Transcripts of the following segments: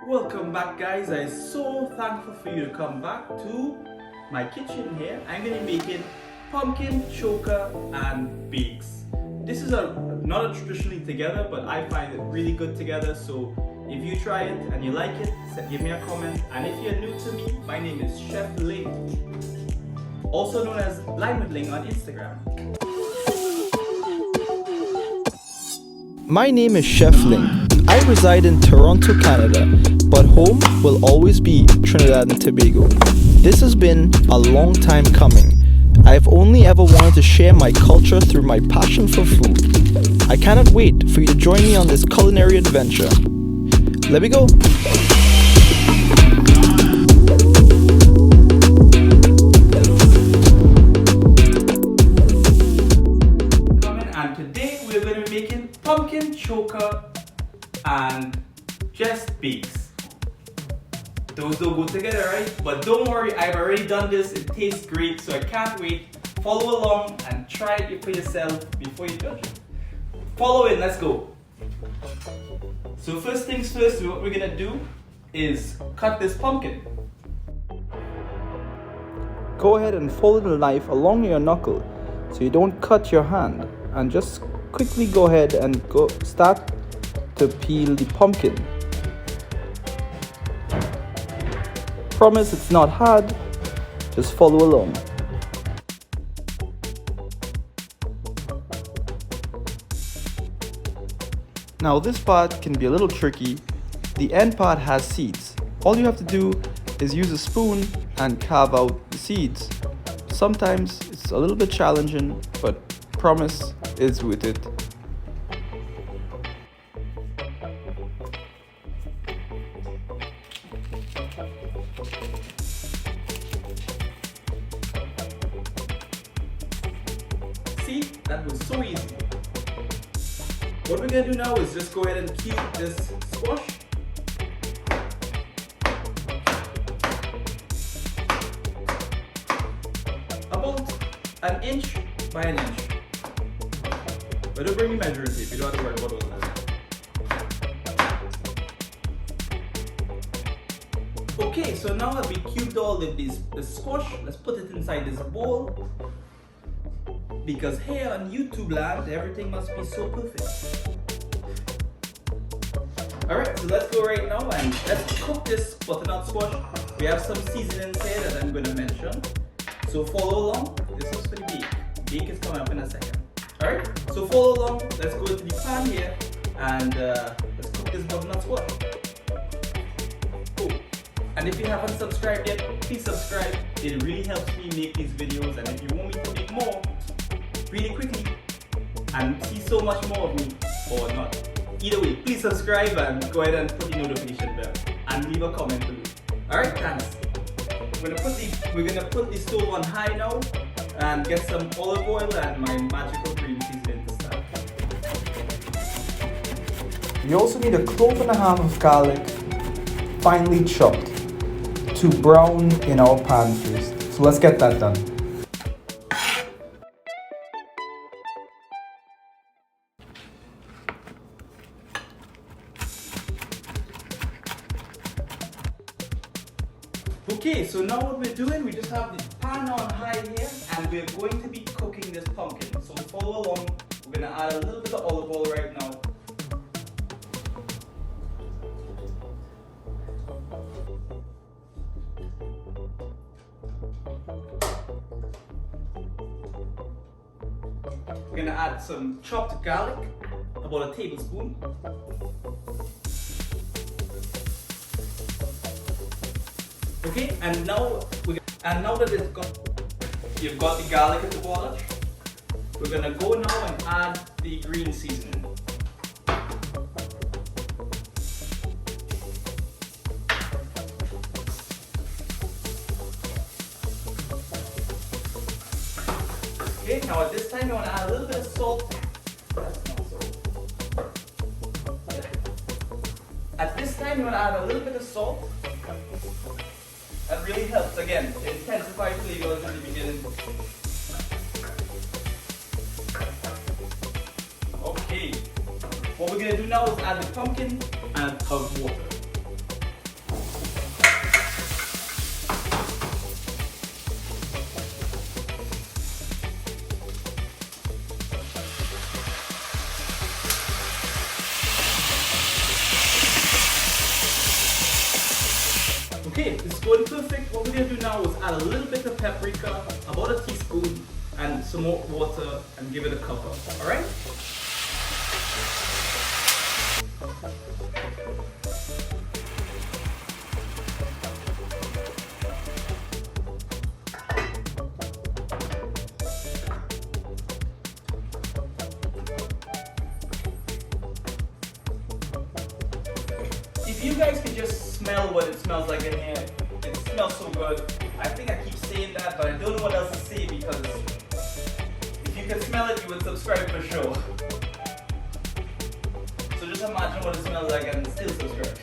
Welcome back, guys. I'm so thankful for you to come back to my kitchen here. I'm going to be making pumpkin, choka and bakes. This is not a traditionally together, but I find it really good together. So if you try it and you like it, give me a comment. And if you're new to me, my name is Chef Ling, also known as Line with Ling on Instagram. My name is Chef Ling. I reside in Toronto, Canada, but home will always be Trinidad and Tobago. This has been a long time coming. I've only ever wanted to share my culture through my passion for food. I cannot wait for you to join me on this culinary adventure. Let me go. And today we're going to be making pumpkin choka and just bakes. Those don't go together, right? But don't worry, I've already done this. It tastes great, so I can't wait. Follow along and try it for yourself before you judge it. Follow it, let's go. So first things first, what we're gonna do is cut this pumpkin. Go ahead and follow the knife along your knuckle so you don't cut your hand, and just quickly go ahead and start to peel the pumpkin. Promise it's not hard, just follow along. Now this part can be a little tricky. The end part has seeds. All you have to do is use a spoon and carve out the seeds. Sometimes it's a little bit challenging, but promise it's worth it. See, that was so easy. What we're gonna do now is just go ahead and cube this squash. About an inch by an inch. But don't bring me measuring tape, you don't have to worry about all that. Okay, so now that we cubed all of the squash, let's put it inside this bowl. Because here on YouTube land, everything must be so perfect. Alright, so let's go right now and let's cook this butternut squash. We have some seasonings here that I'm going to mention. So follow along. This is for the bake. Bake is coming up in a second. Alright, so follow along. Let's go into the pan here and let's cook this butternut squash. Oh, and if you haven't subscribed yet, please subscribe. It really helps me make these videos, and if you want me to make more really quickly and see so much more of me or not, either way, please subscribe and go ahead and put the notification bell and leave a comment below. Alright, thanks. We're gonna put the stove on high now and get some olive oil and my magical green seasoning to start. You also need a clove and a half of garlic, finely chopped, to brown in our pan first. So let's get that done. Okay, so now what we're doing, we just have the pan on high here and we're going to be cooking this pumpkin. So follow along. We're going to add a little bit of olive oil right now. We're going to add some chopped garlic, about a tablespoon. Okay, and now that you've got the garlic in the water, we're gonna go now and add the green seasoning. Okay, now at this time you want to add a little bit of salt. At this time you want to add a little bit of salt. That really helps, again, to intensify flavors in the beginning. Okay, what we're going to do now is add the pumpkin and of water. Okay, this is going perfect. What we're gonna do now is add a little bit of paprika, about a teaspoon, and some more water, and give it a cover. All right. If you guys could just smell what it smells like in here, it smells so good. I think I keep saying that, but I don't know what else to say because if you could smell it, you would subscribe for sure. So just imagine what it smells like and still subscribe.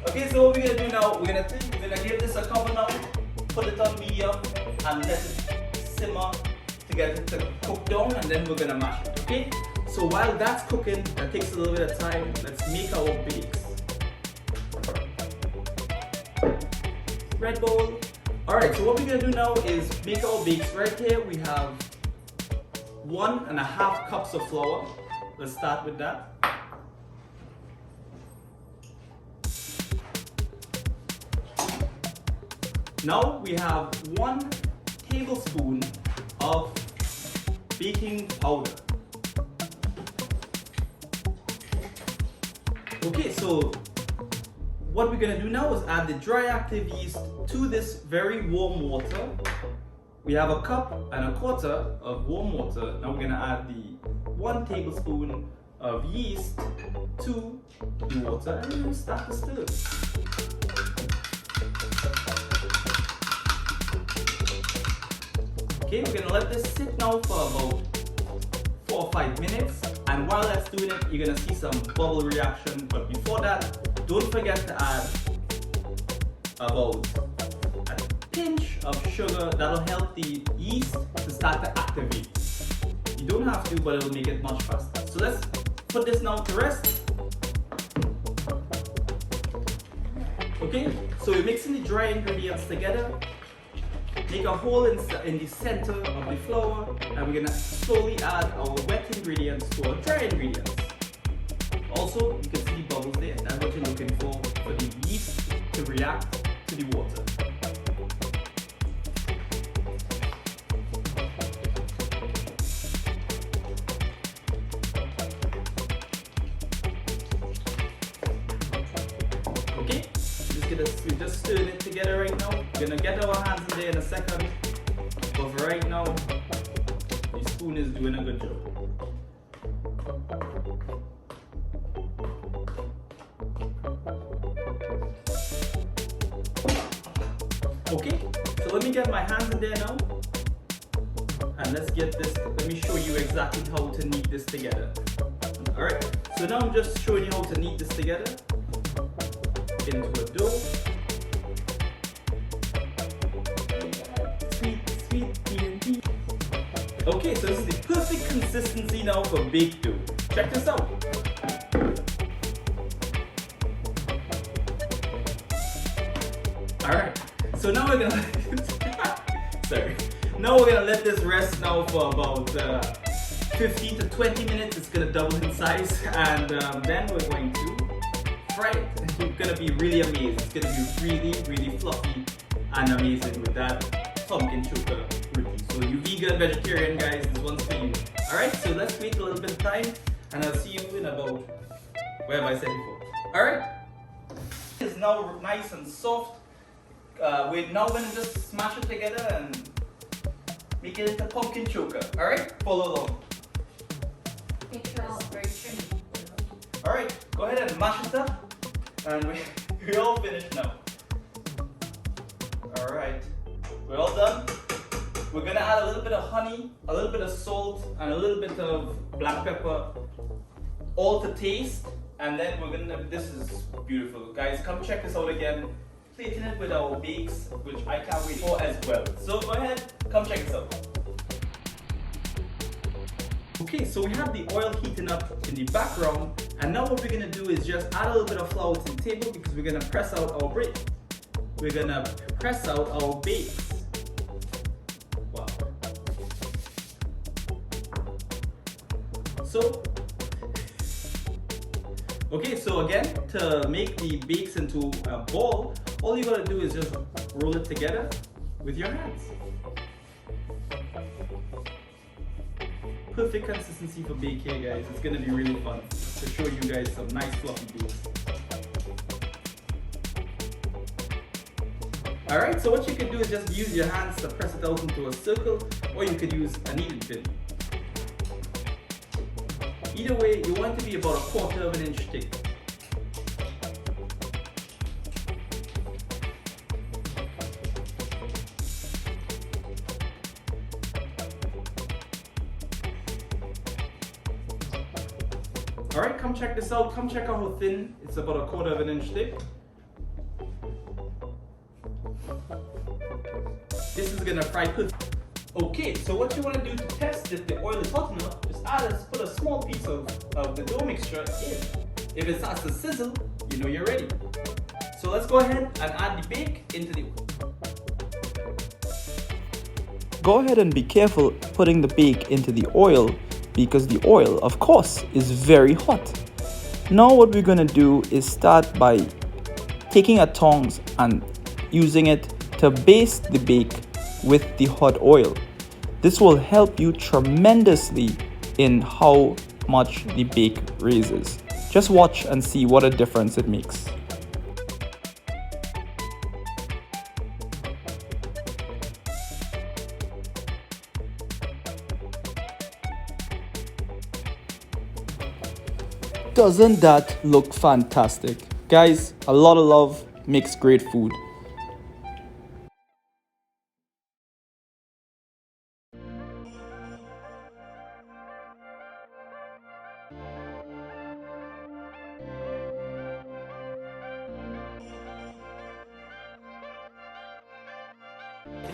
Okay, so what we're gonna do now, we're gonna give this a cover now, put it on medium, and let it simmer to get it to cook down, and then we're gonna mash it. Okay. So while that's cooking, that takes a little bit of time, let's make our bakes. Red bowl. Alright, so what we're gonna do now is make our bakes. Right here we have 1.5 cups of flour. Let's start with that. Now we have 1 tablespoon of baking powder. Okay, so what we're gonna do now is add the dry active yeast to this very warm water. We have 1 cup and 1/4 of warm water. Now we're gonna add the 1 tablespoon of yeast to the water and then start to stir. Okay, we're gonna let this sit now for about 4 or 5 minutes. And while that's doing it, you're gonna see some bubble reaction. But before that, don't forget to add about a pinch of sugar. That'll help the yeast to start to activate. You don't have to, but it'll make it much faster. So let's put this now to rest. Okay, so we're mixing the dry ingredients together. Make a hole in the center of the flour, and we're gonna slowly add our wet ingredients to our dry ingredients. Also, you can see bubbles there. That's what you're looking for the yeast to react to the water. Okay, we're just stirring it together right now. We're gonna get our hands in there in a second, but for right now, the spoon is doing a good job. Okay, so let me get my hands in there now, and let's get this. Let me show you exactly how to knead this together. All right, so now I'm just showing you how to knead this together into a dough. Okay, so this is the perfect consistency now for baked dough. Check this out. Alright, so now we're gonna Now we're gonna let this rest now for about 15 to 20 minutes. It's gonna double in size, and then we're going to fry it. It's gonna be really amazing. It's gonna be really, really fluffy and amazing with that pumpkin choka roti. So you vegan, vegetarian guys, this one's for you. Alright, so let's wait a little bit of time, and I'll see you in about, where have I said before? Alright, it's now nice and soft. We're now going to just smash it together and make it into pumpkin choka. Alright, follow along. Alright, go ahead and mash it up, and we're all finished now. Alright, we're all done. We're gonna add a little bit of honey, a little bit of salt, and a little bit of black pepper, all to taste. And then we're gonna, this is beautiful. Guys, come check this out again. Plating it with our bakes, which I can't wait for as well. So go ahead, come check this out. Okay, so we have the oil heating up in the background, and now what we're gonna do is just add a little bit of flour to the table because we're gonna press out our bread. We're gonna press out our bakes. Wow. So Okay, so again, to make the bakes into a ball, all you gotta do is just roll it together with your hands. Perfect consistency for bake here, guys. It's gonna be really fun to show you guys some nice fluffy bakes. Alright, so what you can do is just use your hands to press it out into a circle, or you could use a kneading pin. Either way, you want it to be about 1/4 of an inch thick. Alright, come check this out. Come check out how thin. It's about 1/4 of an inch thick. This is gonna fry perfect. Okay, so what you want to do to test if the oil is hot enough is put a small piece of the dough mixture in. If it starts to sizzle, you know you're ready. So let's go ahead and add the bake into the oil. Go ahead and be careful putting the bake into the oil because the oil, of course, is very hot. Now what we're going to do is start by taking our tongs and using it to baste the bake with the hot oil. This will help you tremendously in how much the bake raises. Just watch and see what a difference it makes. Doesn't that look fantastic? Guys, a lot of love makes great food.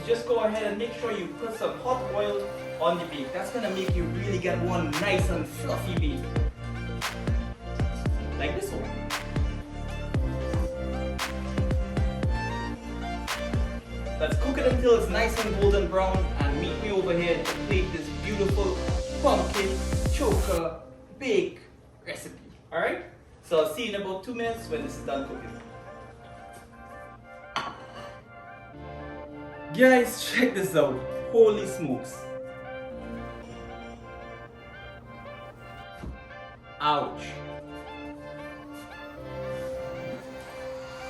Just go ahead and make sure you put some hot oil on the bake. That's gonna make you really get one nice and fluffy bake. Like this one. Let's cook it until it's nice and golden brown and meet me over here to plate this beautiful pumpkin choka bake recipe. Alright? So I'll see you in about 2 minutes when this is done cooking. Guys, check this out. Holy smokes. Ouch.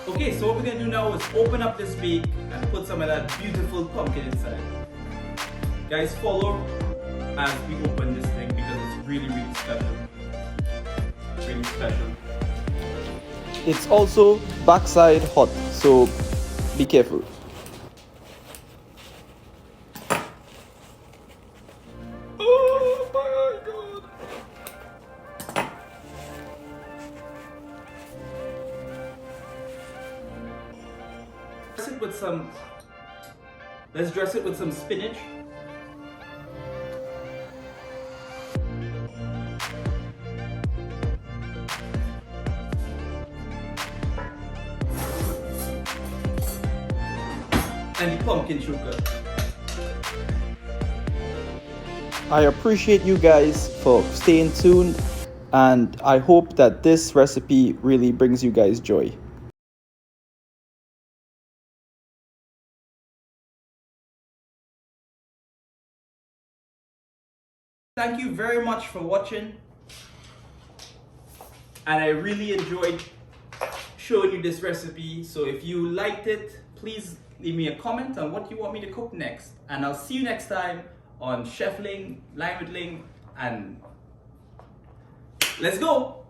Okay, so what we're gonna do now is open up this bake and put some of that beautiful pumpkin inside. Guys, follow as we open this thing because it's really, really special. Really special. It's also backside hot, so be careful. Oh my god! Let's dress it with some spinach. And the pumpkin sugar. I appreciate you guys for staying tuned, and I hope that this recipe really brings you guys joy. Thank you very much for watching, and I really enjoyed showing you this recipe. So if you liked it, please leave me a comment on what you want me to cook next, and I'll see you next time on Chef Ling, Live with Ling, and let's go!